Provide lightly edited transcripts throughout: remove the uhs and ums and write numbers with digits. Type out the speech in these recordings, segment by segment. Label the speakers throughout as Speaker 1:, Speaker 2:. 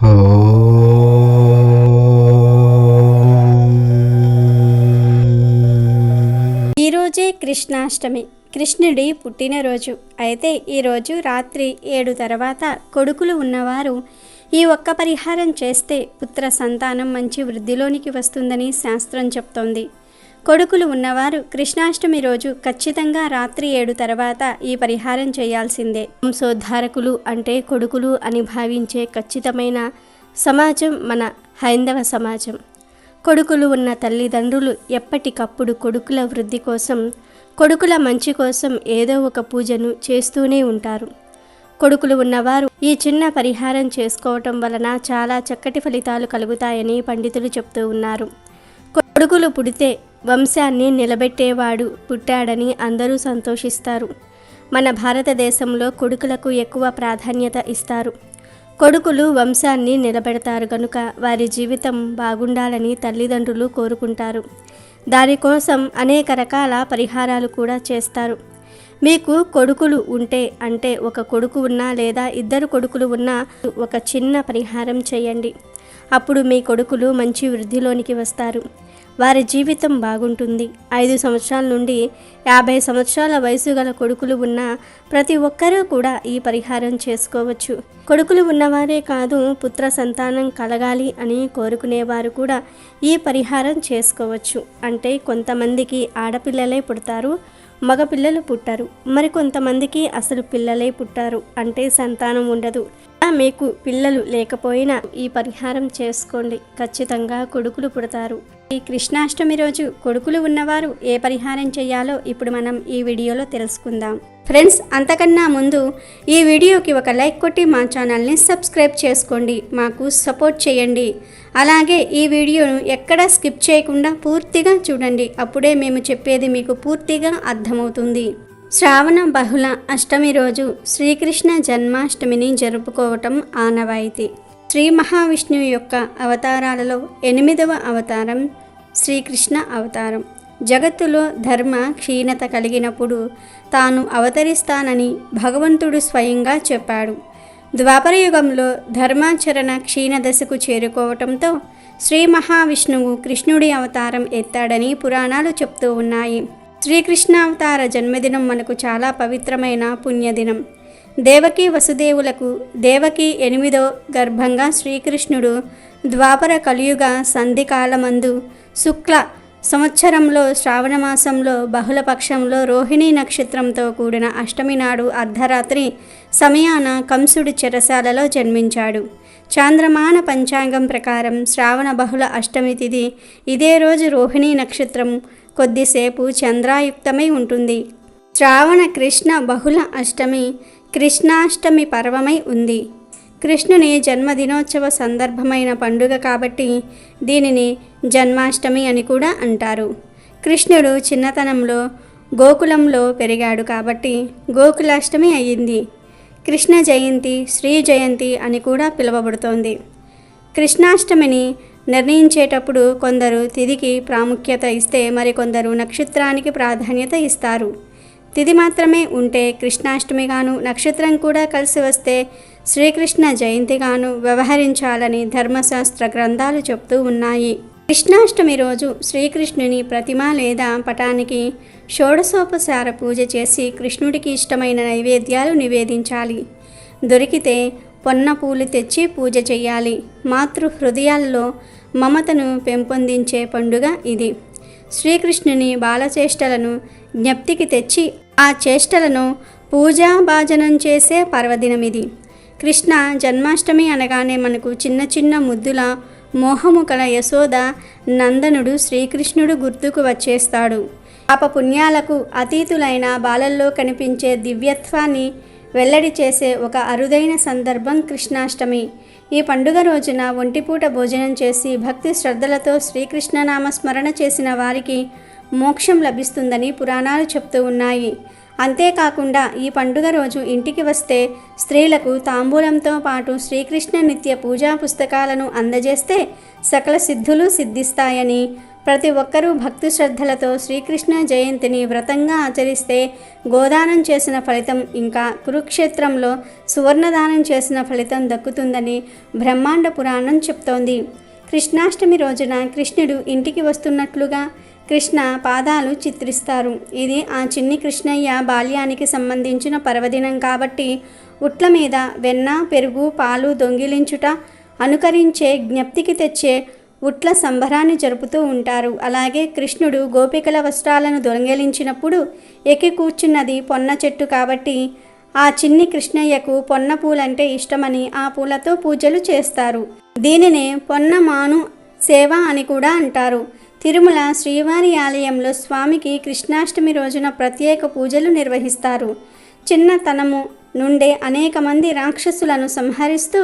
Speaker 1: ఈరోజే కృష్ణాష్టమి, కృష్ణుడి పుట్టినరోజు. అయితే ఈరోజు రాత్రి 7 తర్వాత కొడుకులు ఉన్నవారు ఈ ఒక్క పరిహారం చేస్తే పుత్ర సంతానం మంచి వృద్ధిలోనికి వస్తుందని శాస్త్రం చెప్తోంది. కొడుకులు ఉన్నవారు కృష్ణాష్టమి రోజు ఖచ్చితంగా రాత్రి 7 తర్వాత ఈ పరిహారం చేయాల్సిందే. వంశోద్ధారకులు అంటే కొడుకులు అని భావించే ఖచ్చితమైన సమాజం మన హైందవ సమాజం. కొడుకులు ఉన్న తల్లిదండ్రులు ఎప్పటికప్పుడు కొడుకుల వృద్ధి కోసం, కొడుకుల మంచి కోసం ఏదో ఒక పూజను చేస్తూనే ఉంటారు. కొడుకులు ఉన్నవారు ఈ చిన్న పరిహారం చేసుకోవటం వలన చాలా చక్కటి ఫలితాలు కలుగుతాయని పండితులు చెప్తూ ఉన్నారు. కొడుకులు పుడితే వంశాన్ని నిలబెట్టేవాడు పుట్టాడని అందరూ సంతోషిస్తారు. మన భారతదేశంలో కొడుకులకు ఎక్కువ ప్రాధాన్యత ఇస్తారు. కొడుకులు వంశాన్ని నిలబెడతారు కనుక వారి జీవితం బాగుండాలని తల్లిదండ్రులు కోరుకుంటారు. దానికోసం అనేక రకాల పరిహారాలు కూడా చేస్తారు. మీకు కొడుకులు ఉంటే, అంటే ఒక కొడుకు ఉన్నా లేదా 2 కొడుకులు ఉన్నా ఒక చిన్న పరిహారం చేయండి. అప్పుడు మీ కొడుకులు మంచి వృద్ధిలోనికి వస్తారు. వారి జీవితం బాగుంటుంది. 5 సంవత్సరాల నుండి 50 సంవత్సరాల వయసు గల కొడుకులు ఉన్న ప్రతి ఒక్కరూ కూడా ఈ పరిహారం చేసుకోవచ్చు. కొడుకులు ఉన్నవారే కాదు, పుత్ర సంతానం కలగాలి అని కోరుకునేవారు కూడా ఈ పరిహారం చేసుకోవచ్చు. అంటే కొంతమందికి ఆడపిల్లలే పుడతారు, మగపిల్లలు పుట్టరు. మరికొంతమందికి అసలు పిల్లలే పుట్టారు, అంటే సంతానం ఉండదు. మీకు పిల్లలు లేకపోయినా ఈ పరిహారం చేసుకోండి, ఖచ్చితంగా కొడుకులు పుడతారు. ఈ కృష్ణాష్టమి రోజు కొడుకులు ఉన్నవారు ఏ పరిహారం చేయాలో ఇప్పుడు మనం ఈ వీడియోలో తెలుసుకుందాం. ఫ్రెండ్స్, అంతకన్నా ముందు ఈ వీడియోకి ఒక లైక్ కొట్టి మా ఛానల్ని సబ్స్క్రైబ్ చేసుకోండి, మాకు సపోర్ట్ చేయండి. అలాగే ఈ వీడియోను ఎక్కడా స్కిప్ చేయకుండా పూర్తిగా చూడండి, అప్పుడే మేము చెప్పేది మీకు పూర్తిగా అర్థమవుతుంది. శ్రావణ బహుళ అష్టమి రోజు శ్రీకృష్ణ జన్మాష్టమిని జరుపుకోవటం ఆనవాయితీ. శ్రీ మహావిష్ణువు యొక్క అవతారాలలో 8వ అవతారం శ్రీకృష్ణ అవతారం. జగత్తులో ధర్మ క్షీణత కలిగినప్పుడు తాను అవతరిస్తానని భగవంతుడు స్వయంగా చెప్పాడు. ద్వాపరయుగంలో ధర్మాచరణ క్షీణదశకు చేరుకోవటంతో శ్రీ మహావిష్ణువు కృష్ణుడి అవతారం ఎత్తాడని పురాణాలు చెప్తూ ఉన్నాయి. శ్రీకృష్ణావతార జన్మదినం మనకు చాలా పవిత్రమైన పుణ్యదినం. దేవకి వసుదేవులకు దేవకి 8వ గర్భంగా శ్రీకృష్ణుడు ద్వాపర కలియుగ సంధికాలమందు శుక్ల సంవత్సరంలో శ్రావణమాసంలో బహుళపక్షంలో రోహిణీ నక్షత్రంతో కూడిన అష్టమి నాడు అర్ధరాత్రి సమయాన కంసుడి చెరసాలలో జన్మించాడు. చాంద్రమాన పంచాంగం ప్రకారం శ్రావణ బహుళ అష్టమి తిథి ఇదే రోజు రోహిణీ నక్షత్రం కొద్దిసేపు చంద్రాయుక్తమై ఉంటుంది. శ్రావణ కృష్ణ బహుళ అష్టమి కృష్ణాష్టమి పర్వమై ఉంది. కృష్ణుని జన్మదినోత్సవ సందర్భమైన పండుగ కాబట్టి దీనిని జన్మాష్టమి అని కూడా అంటారు. కృష్ణుడు చిన్నతనంలో గోకులంలో పెరిగాడు కాబట్టి గోకులాష్టమి అయ్యింది. కృష్ణ జయంతి, శ్రీ జయంతి అని కూడా పిలువబడుతోంది. కృష్ణాష్టమిని నిర్ణయించేటప్పుడు కొందరు తిథికి ప్రాముఖ్యత ఇస్తే మరికొందరు నక్షత్రానికి ప్రాధాన్యత ఇస్తారు. తిథి మాత్రమే ఉంటే కృష్ణాష్టమిగాను, నక్షత్రం కూడా కలిసి వస్తే శ్రీకృష్ణ జయంతిగాను వ్యవహరించాలని ధర్మశాస్త్ర గ్రంథాలు చెప్తూ ఉన్నాయి. కృష్ణాష్టమి రోజు శ్రీకృష్ణుని ప్రతిమ లేదా పటానికి షోడశోపచార పూజ చేసి కృష్ణుడికి ఇష్టమైన నైవేద్యాలు నివేదించాలి. దొరికితే పొన్న పూలు తెచ్చి పూజ చేయాలి. మాతృ హృదయాల్లో మమతను పెంపొందించే పండుగ ఇది. శ్రీకృష్ణుని బాలచేష్టలను జ్ఞప్తికి తెచ్చి ఆ చేష్టలను పూజాభాజనం చేసే పర్వదినమిది. కృష్ణ జన్మాష్టమి అనగానే మనకు చిన్న చిన్న ముద్దుల మోహము కల యశోద నందనుడు శ్రీకృష్ణుడు గుర్తుకు వచ్చేస్తాడు. పాప పుణ్యాలకు అతీతులైన బాలల్లో కనిపించే దివ్యత్వాన్ని వెల్లడి చేసే ఒక అరుదైన సందర్భం కృష్ణాష్టమి. ఈ పండుగ రోజున ఒంటిపూట భోజనం చేసి భక్తి శ్రద్ధలతో శ్రీకృష్ణనామ స్మరణ చేసిన వారికి మోక్షం లభిస్తుందని పురాణాలు చెప్తూ ఉన్నాయి. అంతేకాకుండా ఈ పండుగ రోజు ఇంటికి వస్తే స్త్రీలకు తాంబూలంతో పాటు శ్రీకృష్ణ నిత్య పూజా పుస్తకాలను అందజేస్తే సకల సిద్ధులు సిద్ధిస్తాయని, ప్రతి ఒక్కరూ భక్తి శ్రద్ధలతో శ్రీకృష్ణ జయంతిని వ్రతంగా ఆచరిస్తే గోదానం చేసిన ఫలితం, ఇంకా కురుక్షేత్రంలో సువర్ణదానం చేసిన ఫలితం దక్కుతుందని బ్రహ్మాండ పురాణం చెప్తోంది. కృష్ణాష్టమి రోజున కృష్ణుడు ఇంటికి వస్తున్నట్లుగా కృష్ణ పాదాలు చిత్రిస్తారు. ఇది ఆ చిన్ని కృష్ణయ్య బాల్యానికి సంబంధించిన పర్వదినం కాబట్టి ఉట్ల మీద వెన్న, పెరుగు, పాలు దొంగిలించుట అనుకరించే జ్ఞప్తికి తెచ్చే ఉట్ల సంబరాన్ని జరుపుతూ ఉంటారు. అలాగే కృష్ణుడు గోపికల వస్త్రాలను దొంగిలించినప్పుడు ఎక్కి కూర్చున్నది పొన్న చెట్టు కాబట్టి ఆ చిన్ని కృష్ణయ్యకు పొన్న పూలంటే ఇష్టమని ఆ పూలతో పూజలు చేస్తారు. దీనినే పొన్నమాను సేవ అని కూడా అంటారు. తిరుమల శ్రీవారి ఆలయంలో స్వామికి కృష్ణాష్టమి రోజున ప్రత్యేక పూజలు నిర్వహిస్తారు. చిన్నతనము నుండే అనేక మంది రాక్షసులను సంహరిస్తూ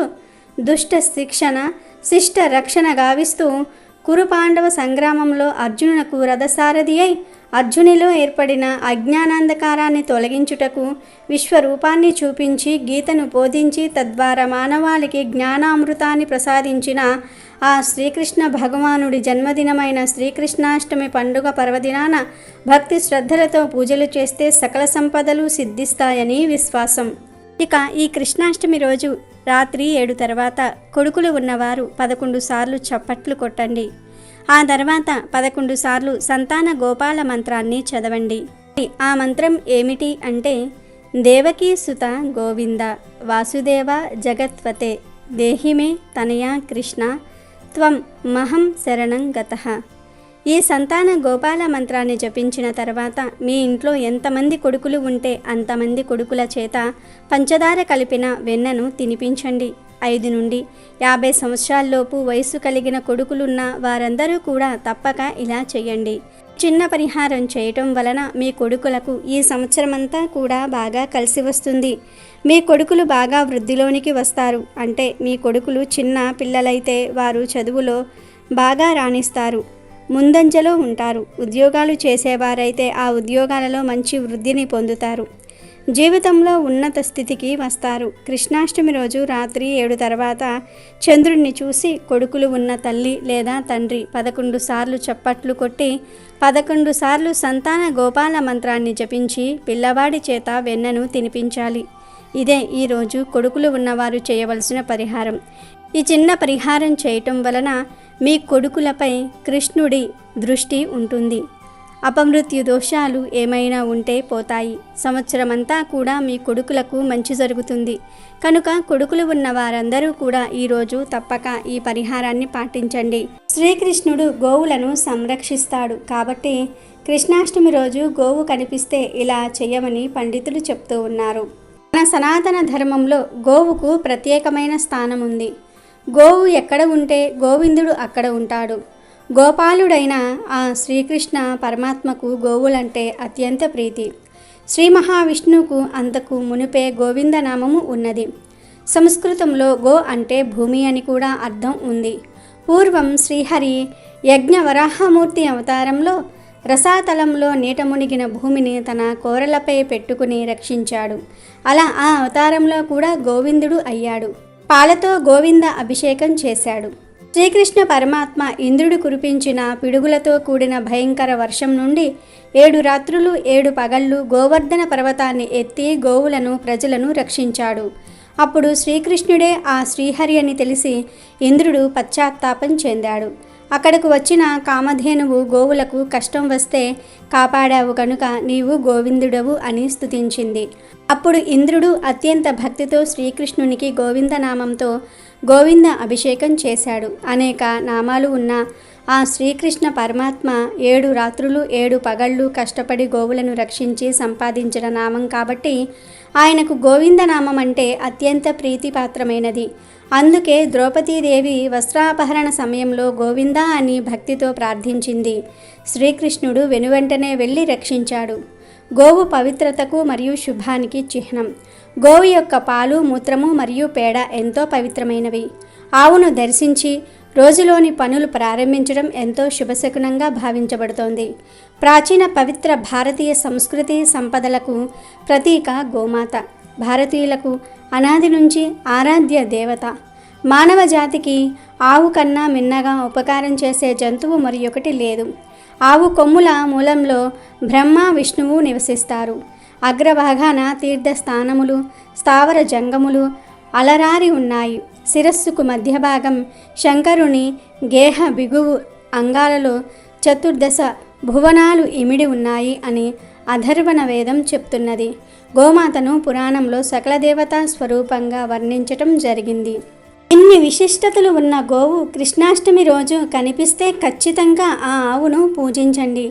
Speaker 1: దుష్ట శిక్షణ, శిష్ట రక్షణ గావిస్తూ కురుపాండవ సంగ్రామంలో అర్జునునకు రథసారథి అయి అర్జునిలో ఏర్పడిన అజ్ఞానాంధకారాన్ని తొలగించుటకు విశ్వరూపాన్ని చూపించి గీతను బోధించి తద్వారా మానవాళికి జ్ఞానామృతాన్ని ప్రసాదించిన ఆ శ్రీకృష్ణ భగవానుడి జన్మదినమైన శ్రీకృష్ణాష్టమి పండుగ పర్వదినాన భక్తి శ్రద్ధలతో పూజలు చేస్తే సకల సంపదలు సిద్ధిస్తాయని విశ్వాసం. ఇక ఈ కృష్ణాష్టమి రోజు రాత్రి 7 తర్వాత కొడుకులు ఉన్నవారు 11 సార్లు చప్పట్లు కొట్టండి. ఆ తర్వాత 11 సార్లు సంతాన గోపాల మంత్రాన్ని చదవండి. ఆ మంత్రం ఏమిటి అంటే, దేవకీ సుత గోవింద వాసుదేవ జగత్వతే దేహిమే తనయా కృష్ణ త్వం మహం శరణం గతః. ఈ సంతాన గోపాల మంత్రాన్ని జపించిన తర్వాత మీ ఇంట్లో ఎంతమంది కొడుకులు ఉంటే అంతమంది కొడుకుల చేత పంచదార కలిపిన వెన్నను తినిపించండి. 5 నుండి 50 సంవత్సరాల్లోపు వయసు కలిగిన కొడుకులున్న వారందరూ కూడా తప్పక ఇలా చేయండి. చిన్న పరిహారం చేయటం వలన మీ కొడుకులకు ఈ సంవత్సరమంతా కూడా బాగా కలిసి వస్తుంది. మీ కొడుకులు బాగా వృద్ధిలోనికి వస్తారు. అంటే మీ కొడుకులు చిన్న పిల్లలైతే వారు చదువులో బాగా రాణిస్తారు, ముందంజలో ఉంటారు. ఉద్యోగాలు చేసేవారైతే ఆ ఉద్యోగాలలో మంచి వృద్ధిని పొందుతారు, జీవితంలో ఉన్నత స్థితికి వస్తారు. కృష్ణాష్టమి రోజు రాత్రి 7 తర్వాత చంద్రుడిని చూసి కొడుకులు ఉన్న తల్లి లేదా తండ్రి 11 సార్లు చప్పట్లు కొట్టి 11 సార్లు సంతాన గోపాల మంత్రాన్ని జపించి పిల్లవాడి చేత వెన్నను తినిపించాలి. ఇదే ఈరోజు కొడుకులు ఉన్నవారు చేయవలసిన పరిహారం. ఈ చిన్న పరిహారం చేయటం వలన మీ కొడుకులపై కృష్ణుడి దృష్టి ఉంటుంది. అపమృత్యు దోషాలు ఏమైనా ఉంటే పోతాయి. సంవత్సరమంతా కూడా మీ కొడుకులకు మంచి జరుగుతుంది. కనుక కొడుకులు ఉన్న వారందరూ కూడా ఈరోజు తప్పక ఈ పరిహారాన్ని పాటించండి. శ్రీకృష్ణుడు గోవులను సంరక్షిస్తాడు కాబట్టి కృష్ణాష్టమి రోజు గోవు కనిపిస్తే ఇలా చేయమని పండితులు చెప్తూ ఉన్నారు. మన సనాతన ధర్మంలో గోవుకు ప్రత్యేకమైన స్థానం ఉంది. గోవు ఎక్కడ ఉంటే గోవిందుడు అక్కడ ఉంటాడు. గోపాలుడైన ఆ శ్రీకృష్ణ పరమాత్మకు గోవులంటే అత్యంత ప్రీతి. శ్రీ మహావిష్ణువుకు అంతకు మునిపే గోవిందనామము ఉన్నది. సంస్కృతంలో గో అంటే భూమి అని కూడా అర్థం ఉంది. పూర్వం శ్రీహరి యజ్ఞవరాహమూర్తి అవతారంలో రసాతలంలో నీట మునిగిన భూమిని తన కోరలపై పెట్టుకుని రక్షించాడు. అలా ఆ అవతారంలో కూడా గోవిందుడు అయ్యాడు. పాలతో గోవింద అభిషేకం చేశాడు. శ్రీకృష్ణ పరమాత్మ ఇంద్రుడు కురిపించిన పిడుగులతో కూడిన భయంకర వర్షం నుండి 7 రాత్రులు 7 పగళ్ళు గోవర్ధన పర్వతాన్ని ఎత్తి గోవులను ప్రజలను రక్షించాడు. అప్పుడు శ్రీకృష్ణుడే ఆ శ్రీహరి అని తెలిసి ఇంద్రుడు పశ్చాత్తాపం చెందాడు. అక్కడకు వచ్చిన కామధేనువు గోవులకు కష్టం వస్తే కాపాడావు కనుక నీవు గోవిందుడవు అని స్తుతించింది. అప్పుడు ఇంద్రుడు అత్యంత భక్తితో శ్రీకృష్ణునికి గోవిందనామంతో గోవింద అభిషేకం చేశాడు. అనేక నామాలు ఉన్న ఆ శ్రీకృష్ణ పరమాత్మ 7 రాత్రులు 7 పగళ్ళు కష్టపడి గోవులను రక్షించి సంపాదించిన నామం కాబట్టి ఆయనకు గోవిందనామం అంటే అత్యంత ప్రీతిపాత్రమైనది. అందుకే ద్రౌపదీదేవి వస్త్రాపహరణ సమయంలో గోవింద అని భక్తితో ప్రార్థించింది. శ్రీకృష్ణుడు వెనువెంటనే వెళ్ళి రక్షించాడు. గోవు పవిత్రతకు మరియు శుభానికి చిహ్నం. గోవు యొక్క పాలు, మూత్రము మరియు పేడ ఎంతో పవిత్రమైనవి. ఆవును దర్శించి రోజులోని పనులు ప్రారంభించడం ఎంతో శుభశకునంగా భావించబడుతోంది. ప్రాచీన పవిత్ర భారతీయ సంస్కృతి సంపదలకు ప్రతీక గోమాత. భారతీయులకు అనాది నుంచి ఆరాధ్య దేవత. మానవ జాతికి ఆవు కన్నా మిన్నగా ఉపకారం చేసే జంతువు మరి ఒకటి లేదు. ఆవు కొమ్ముల మూలంలో బ్రహ్మ విష్ణువు నివసిస్తారు. అగ్రభాగాన తీర్థస్థానములు, స్థావర జంగములు అలరారి ఉన్నాయి. శిరస్సుకు మధ్య భాగం శంకరుని గేహ బిగువు అంగాలలో చతుర్దశ భువనాలు ఇమిడి ఉన్నాయి అని అథర్వణ వేదం చెప్తున్నది. గోమాతను పురాణంలో సకల దేవతా స్వరూపంగా వర్ణించటం జరిగింది. ఇన్ని విశిష్టతలు ఉన్న గోవు కృష్ణాష్టమి రోజు కనిపిస్తే ఖచ్చితంగా ఆ ఆవును పూజించండి.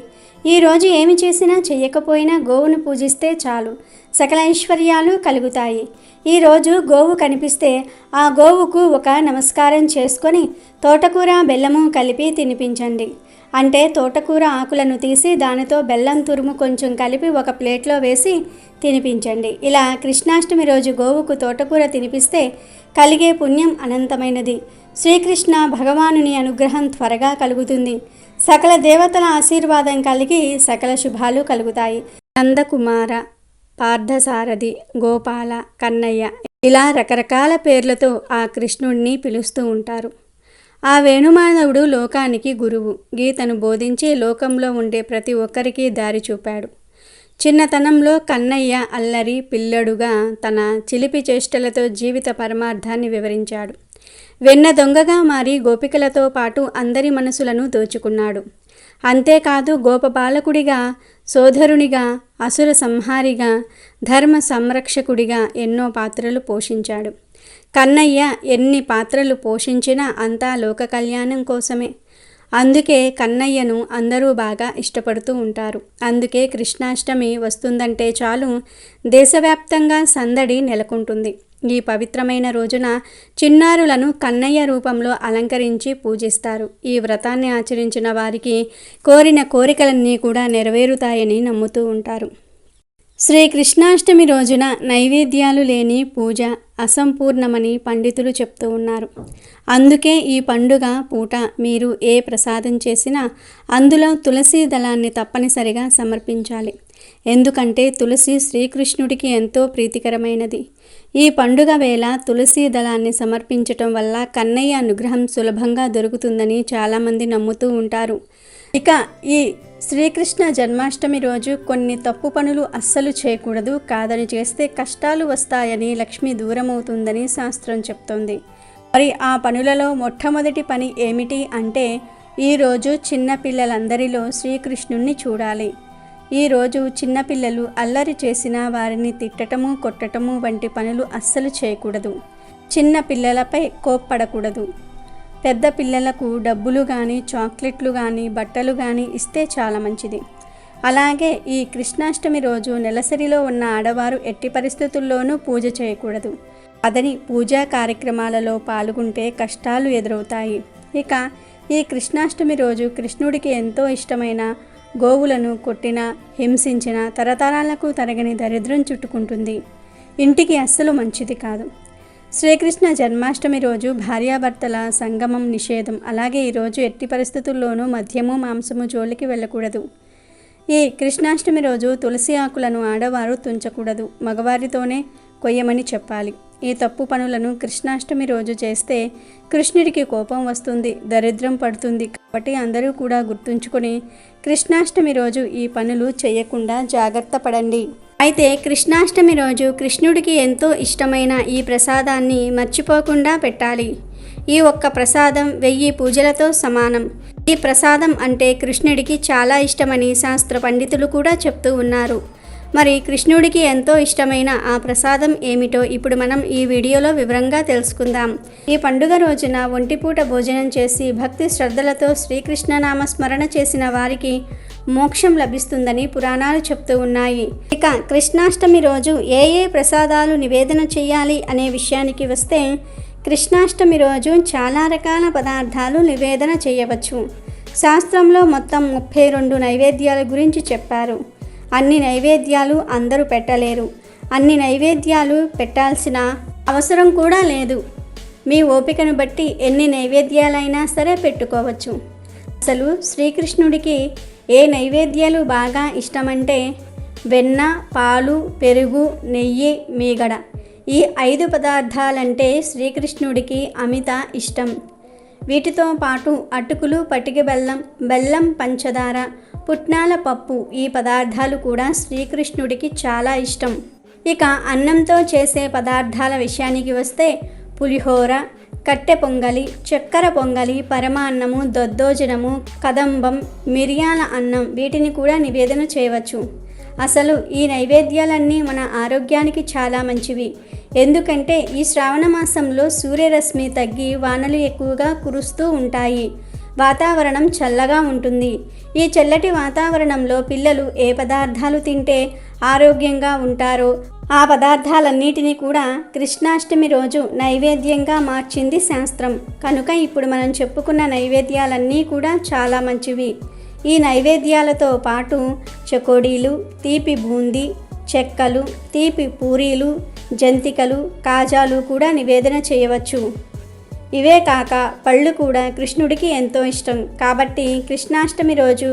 Speaker 1: ఈరోజు ఏమి చేసినా చేయకపోయినా గోవును పూజిస్తే చాలు, సకల ఐశ్వర్యాలు కలుగుతాయి. ఈరోజు గోవు కనిపిస్తే ఆ గోవుకు ఒక నమస్కారం చేసుకొని తోటకూర బెల్లము కలిపి తినిపించండి. అంటే తోటకూర ఆకులను తీసి దానితో బెల్లం తురుము కొంచెం కలిపి ఒక ప్లేట్లో వేసి తినిపించండి. ఇలా కృష్ణాష్టమి రోజు గోవుకు తోటకూర తినిపిస్తే కలిగే పుణ్యం అనంతమైనది. శ్రీకృష్ణ భగవానుని అనుగ్రహం త్వరగా కలుగుతుంది. సకల దేవతల ఆశీర్వాదం కలిగి సకల శుభాలు కలుగుతాయి. నందకుమార, పార్థసారథి, గోపాల, కన్నయ్య ఇలా రకరకాల పేర్లతో ఆ కృష్ణుడిని పిలుస్తూ ఉంటారు. ఆ వేణుమాధవుడు లోకానికి గురువు. గీతను బోధించి లోకంలో ఉండే ప్రతి ఒక్కరికి దారి చూపాడు. చిన్నతనంలో కన్నయ్య అల్లరి పిల్లడుగా తన చిలిపి చేష్టలతో జీవిత పరమార్థాన్ని వివరించాడు. వెన్న దొంగగా మారి గోపికలతో పాటు అందరి మనసులను దోచుకున్నాడు. అంతేకాదు గోపబాలకుడిగా, సోదరునిగా, అసుర సంహారిగా, ధర్మ సంరక్షకుడిగా ఎన్నో పాత్రలు పోషించాడు. కన్నయ్య ఎన్ని పాత్రలు పోషించినా అంతా లోక కళ్యాణం కోసమే. అందుకే కన్నయ్యను అందరూ బాగా ఇష్టపడుతూ ఉంటారు. అందుకే కృష్ణాష్టమి వస్తుందంటే చాలు దేశవ్యాప్తంగా సందడి నెలకొంటుంది. ఈ పవిత్రమైన రోజున చిన్నారులను కన్నయ్య రూపంలో అలంకరించి పూజిస్తారు. ఈ వ్రతాన్ని ఆచరించిన వారికి కోరిన కోరికలన్నీ కూడా నెరవేరుతాయని నమ్ముతూ ఉంటారు. శ్రీకృష్ణాష్టమి రోజున నైవేద్యాలు లేని పూజ అసంపూర్ణమని పండితులు చెప్తూ ఉన్నారు. అందుకే ఈ పండుగ పూట మీరు ఏ ప్రసాదం చేసినా అందులో తులసి దళాన్ని తప్పనిసరిగా సమర్పించాలి. ఎందుకంటే తులసి శ్రీకృష్ణుడికి ఎంతో ప్రీతికరమైనది. ఈ పండుగ వేళ తులసి దళాన్ని సమర్పించటం వల్ల కన్నయ్య అనుగ్రహం సులభంగా దొరుకుతుందని చాలామంది నమ్ముతూ ఉంటారు. ఇక ఈ శ్రీకృష్ణ జన్మాష్టమి రోజు కొన్ని తప్పు పనులు అస్సలు చేయకూడదు. కాదని చేస్తే కష్టాలు వస్తాయని, లక్ష్మి దూరమవుతుందని శాస్త్రం చెప్తోంది. మరి ఆ పనులలో మొట్టమొదటి పని ఏమిటి అంటే ఈరోజు చిన్నపిల్లలందరిలో శ్రీకృష్ణుణ్ణి చూడాలి. ఈరోజు చిన్నపిల్లలు అల్లరి చేసిన వారిని తిట్టటము, కొట్టటము వంటి పనులు అస్సలు చేయకూడదు. చిన్న పిల్లలపై కోప్పడకూడదు. పెద్ద పిల్లలకు డబ్బులు కానీ, చాక్లెట్లు కానీ, బట్టలు కానీ ఇస్తే చాలా మంచిది. అలాగే ఈ కృష్ణాష్టమి రోజు నెలసరిలో ఉన్న ఆడవారు ఎట్టి పరిస్థితుల్లోనూ పూజ చేయకూడదు. అదని పూజా కార్యక్రమాలలో పాల్గొంటే కష్టాలు ఎదురవుతాయి. ఇక ఈ కృష్ణాష్టమి రోజు కృష్ణుడికి ఎంతో ఇష్టమైన గోవులను కొట్టిన, హింసించిన తరతరాలకు తరగని దరిద్రం చుట్టుకుంటుంది. ఇంటికి అస్సలు మంచిది కాదు. శ్రీకృష్ణ జన్మాష్టమి రోజు భార్యాభర్తల సంగమం నిషేధం. అలాగే ఈరోజు ఎట్టి పరిస్థితుల్లోనూ మద్యము, మాంసము జోలికి వెళ్ళకూడదు. ఈ కృష్ణాష్టమి రోజు తులసి ఆకులను ఆడవారు తుంచకూడదు. మగవారితోనే కొయ్యమని చెప్పాలి. ఈ తప్పు పనులను కృష్ణాష్టమి రోజు చేస్తే కృష్ణుడికి కోపం వస్తుంది, దరిద్రం పడుతుంది. కాబట్టి అందరూ కూడా గుర్తుంచుకొని కృష్ణాష్టమి రోజు ఈ పనులు చేయకుండా జాగ్రత్త పడండి. అయితే కృష్ణాష్టమి రోజు కృష్ణుడికి ఎంతో ఇష్టమైన ఈ ప్రసాదాన్ని మర్చిపోకుండా పెట్టాలి. ఈ ఒక్క ప్రసాదం 1000 పూజలతో సమానం. ఈ ప్రసాదం అంటే కృష్ణుడికి చాలా ఇష్టమని శాస్త్ర పండితులు కూడా చెప్తూ ఉన్నారు. మరి కృష్ణుడికి ఎంతో ఇష్టమైన ఆ ప్రసాదం ఏమిటో ఇప్పుడు మనం ఈ వీడియోలో వివరంగా తెలుసుకుందాం. ఈ పండుగ రోజున ఒంటిపూట భోజనం చేసి భక్తి శ్రద్ధలతో శ్రీకృష్ణ నామస్మరణ చేసిన వారికి మోక్షం లభిస్తుందని పురాణాలు చెప్తూ ఉన్నాయి. ఇక కృష్ణాష్టమి రోజు ఏ ప్రసాదాలు నివేదన చేయాలి అనే విషయానికి వస్తే కృష్ణాష్టమి రోజు చాలా రకాల పదార్థాలు నివేదన చేయవచ్చు. శాస్త్రంలో మొత్తం 32 నైవేద్యాల గురించి చెప్పారు. అన్ని నైవేద్యాలు అందరూ పెట్టలేరు. అన్ని నైవేద్యాలు పెట్టాల్సిన అవసరం కూడా లేదు. మీ ఓపికను బట్టి ఎన్ని నైవేద్యాలైనా సరే పెట్టుకోవచ్చు. అసలు శ్రీకృష్ణుడికి ఏ నైవేద్యాలు బాగా ఇష్టమంటే వెన్న, పాలు, పెరుగు, నెయ్యి, మీగడ. ఈ 5 పదార్థాలంటే శ్రీకృష్ణుడికి అమిత ఇష్టం. వీటితో పాటు అటుకులు, పటిక బెల్లం, బెల్లం, పంచదార, పుట్నాల పప్పు ఈ పదార్థాలు కూడా శ్రీకృష్ణుడికి చాలా ఇష్టం. ఇక అన్నంతో చేసే పదార్థాల విషయానికి వస్తే పులిహోర, కట్టె పొంగలి, చక్కెర పొంగలి, పరమాన్నము, దద్దోజనము, కదంబం, మిరియాల అన్నం వీటిని కూడా నివేదన చేయవచ్చు. అసలు ఈ నైవేద్యాలన్నీ మన ఆరోగ్యానికి చాలా మంచివి. ఎందుకంటే ఈ శ్రావణ మాసంలో సూర్యరశ్మి తగ్గి వానలు ఎక్కువగా కురుస్తూ ఉంటాయి. వాతావరణం చల్లగా ఉంటుంది. ఈ చల్లటి వాతావరణంలో పిల్లలు ఏ పదార్థాలు తింటే ఆరోగ్యంగా ఉంటారో ఆ పదార్థాలన్నిటినీ కూడా కృష్ణాష్టమి రోజు నైవేద్యంగా మార్చింది శాస్త్రం. కనుక ఇప్పుడు మనం చెప్పుకున్న నైవేద్యాలన్నీ కూడా చాలా మంచివి. ఈ నైవేద్యాలతో పాటు చకోడీలు, తీపి బూందీ, చెక్కలు, తీపి పూరీలు, జంతికలు, కాజాలు కూడా నివేదన చేయవచ్చు. ఇవే కాక పళ్ళు కూడా కృష్ణుడికి ఎంతో ఇష్టం. కాబట్టి కృష్ణాష్టమి రోజు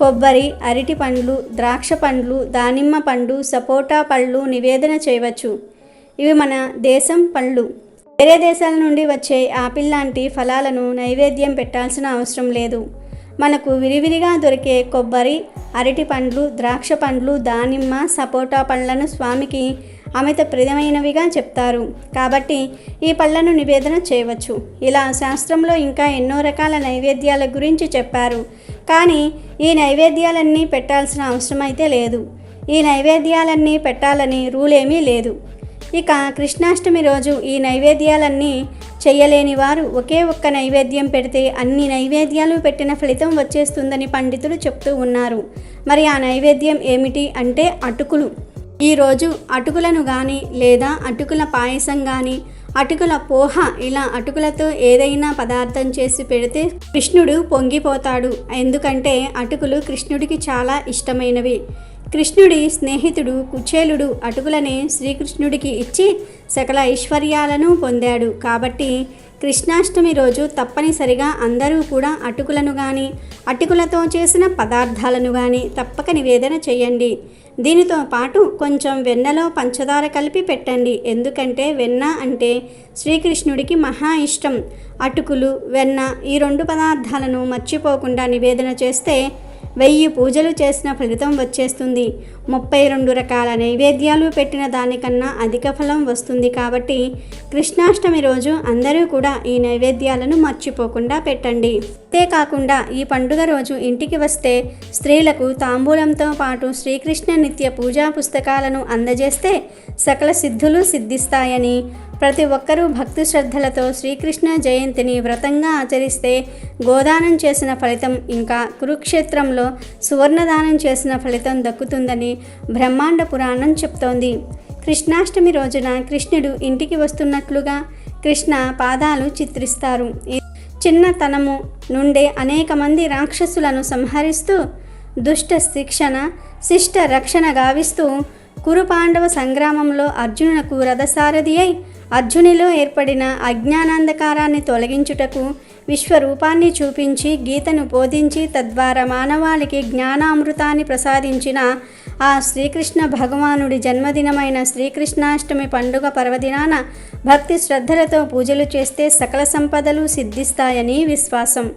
Speaker 1: కొబ్బరి, అరటి పండ్లు, ద్రాక్ష పండ్లు, దానిమ్మ పండు, సపోటా పళ్ళు నివేదన చేయవచ్చు. ఇవి మన దేశం పళ్ళు. వేరే దేశాల నుండి వచ్చే ఆపిల్ లాంటి ఫలాలను నైవేద్యం పెట్టాల్సిన అవసరం లేదు. మనకు విరివిరిగా దొరికే కొబ్బరి, అరటి పండ్లు, ద్రాక్ష పండ్లు, దానిమ్మ, సపోటా పళ్ళను స్వామికి అమిత ప్రియమైనవిగా చెప్తారు. కాబట్టి ఈ పళ్ళను నివేదన చేయవచ్చు. ఇలా శాస్త్రంలో ఇంకా ఎన్నో రకాల నైవేద్యాల గురించి చెప్పారు. కానీ ఈ నైవేద్యాలన్నీ పెట్టాల్సిన అవసరం అయితే లేదు. ఈ నైవేద్యాలన్నీ పెట్టాలని రూల్ ఏమీ లేదు. ఇక కృష్ణాష్టమి రోజు ఈ నైవేద్యాలన్నీ చెయ్యలేని వారు ఒకే ఒక్క నైవేద్యం పెడితే అన్ని నైవేద్యాలు పెట్టిన ఫలితం వచ్చేస్తుందని పండితులు చెప్తూ ఉన్నారు. మరి ఆ నైవేద్యం ఏమిటి అంటే అటుకులు. ఈరోజు అటుకులను కానీ లేదా అటుకుల పాయసం కానీ, అటుకుల పోహ ఇలా అటుకులతో ఏదైనా పదార్థం చేసి పెడితే కృష్ణుడు పొంగిపోతాడు. ఎందుకంటే అటుకులు కృష్ణుడికి చాలా ఇష్టమైనవి. కృష్ణుడి స్నేహితుడు కుచేలుడు అటుకులనే శ్రీకృష్ణుడికి ఇచ్చి సకల ఐశ్వర్యాలను పొందాడు. కాబట్టి కృష్ణాష్టమి రోజు తప్పనిసరిగా అందరూ కూడా అటుకులను కానీ అటుకులతో చేసిన పదార్థాలను కానీ తప్పక నివేదన చేయండి. దీనితో పాటు కొంచెం వెన్నలో పంచదార కలిపి పెట్టండి. ఎందుకంటే వెన్న అంటే శ్రీకృష్ణుడికి మహా ఇష్టం. అటుకులు, వెన్న ఈ 2 పదార్థాలను మర్చిపోకుండా నివేదన చేస్తే 1000 పూజలు చేసిన ఫలితం వచ్చేస్తుంది. 32 రకాల నైవేద్యాలు పెట్టిన దానికన్నా అధిక ఫలం వస్తుంది. కాబట్టి కృష్ణాష్టమి రోజు అందరూ కూడా ఈ నైవేద్యాలను మర్చిపోకుండా పెట్టండి. అంతేకాకుండా ఈ పండుగ రోజు ఇంటికి వస్తే స్త్రీలకు తాంబూలంతో పాటు శ్రీకృష్ణ నిత్య పూజా పుస్తకాలను అందజేస్తే సకల సిద్ధులు సిద్ధిస్తాయని, ప్రతి ఒక్కరూ భక్తి శ్రద్ధలతో శ్రీకృష్ణ జయంతిని వ్రతంగా ఆచరిస్తే గోదానం చేసిన ఫలితం, ఇంకా కురుక్షేత్రంలో సువర్ణదానం చేసిన ఫలితం దక్కుతుందని బ్రహ్మాండ పురాణం చెప్తోంది. కృష్ణాష్టమి రోజున కృష్ణుడు ఇంటికి వస్తున్నట్లుగా కృష్ణ పాదాలు చిత్రిస్తారు. చిన్నతనము నుండే అనేక మంది రాక్షసులను సంహరిస్తూ దుష్ట శిక్షణ, శిష్ట రక్షణ గావిస్తూ కురుపాండవ సంగ్రామంలో అర్జునునకు రథసారథి అయి అర్జునిలో ఏర్పడిన అజ్ఞానాంధకారాన్ని తొలగించుటకు విశ్వరూపాన్ని చూపించి గీతను బోధించి తద్వారా మానవాళికి జ్ఞానామృతాన్ని ప్రసాదించిన ఆ శ్రీకృష్ణ భగవానుడి జన్మదినమైన శ్రీకృష్ణాష్టమి పండుగ పర్వదినాన భక్తి శ్రద్ధలతో పూజలు చేస్తే సకల సంపదలు సిద్ధిస్తాయని విశ్వాసం.